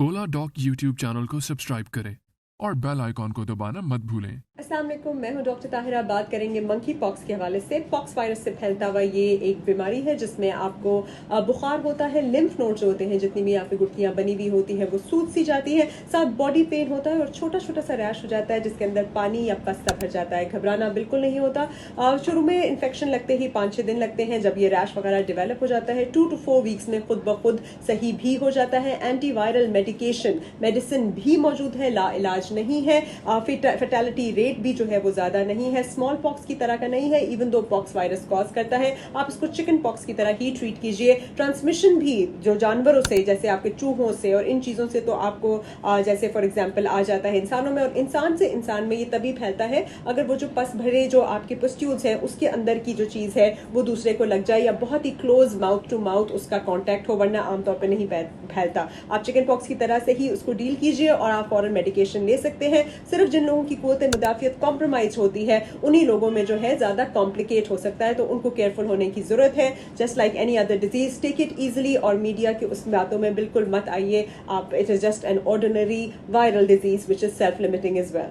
ओला dock YouTube channel को subscribe करें और बेल आइकॉन को दबाना मत भूलें। अस्सलाम वालेकुम, मैं हूं डॉक्टर ताहिरा। बात करेंगे मंकी पॉक्स के हवाले से। पॉक्स वायरस से फैलता हुआ ये एक बीमारी है जिसमें आपको बुखार होता है, लिम्फ नोड जो होते हैं, जितनी भी आपकी गुठलियां बनी हुई होती हैं वो सूज सी जाती है, साथ बॉडी पेन होता है और छोटा छोटा सा रैश हो जाता है जिसके अंदर पानी या पस सा भर जाता है। घबराना बिल्कुल नहीं होता। शुरू में इन्फेक्शन लगते ही 5-6 दिन लगते हैं। जब ये रैश वगैरह डेवलप हो जाता है 2 to 4 वीक्स में खुद ब खुद सही भी हो जाता है। एंटीवायरल मेडिसिन भी मौजूद है, ला इलाज नहीं है। फेटेलिटी रेट भी जो है वो ज्यादा नहीं है। स्मॉल पॉक्स की तरह का नहीं है, even though pox virus cause करता है। आप इसको चिकन पॉक्स की तरह ही ट्रीट कीजिए। ट्रांसमिशन भी जो जानवरों से, जैसे आपके चूहों से और इन चीजों से, तो आपको जैसे फॉर एग्जांपल आ जाता है इंसानों में, और इंसान से इंसान में ये तभी फैलता है अगर वो जो पस भरे जो आपके पस्ट्यूल्स हैं उसके अंदर की जो चीज है वो दूसरे को लग जाए या बहुत ही क्लोज माउथ टू माउथ उसका कॉन्टैक्ट हो, वरना आमतौर पर नहीं फैलता। आप चिकन पॉक्स की तरह से ही उसको डील कीजिए और आप फौरन मेडिकेशन ले सकते हैं। सिर्फ जिन लोगों की कुव्वत मुदाफियत कॉम्प्रोमाइज होती है उन्हीं लोगों में जो है ज्यादा कॉम्प्लिकेट हो सकता है, तो उनको केयरफुल होने की जरूरत है। Just like any other disease, take it easily और मीडिया की उस बातों में बिल्कुल मत आइए। आप, it is just an ordinary viral disease which is self limiting as well.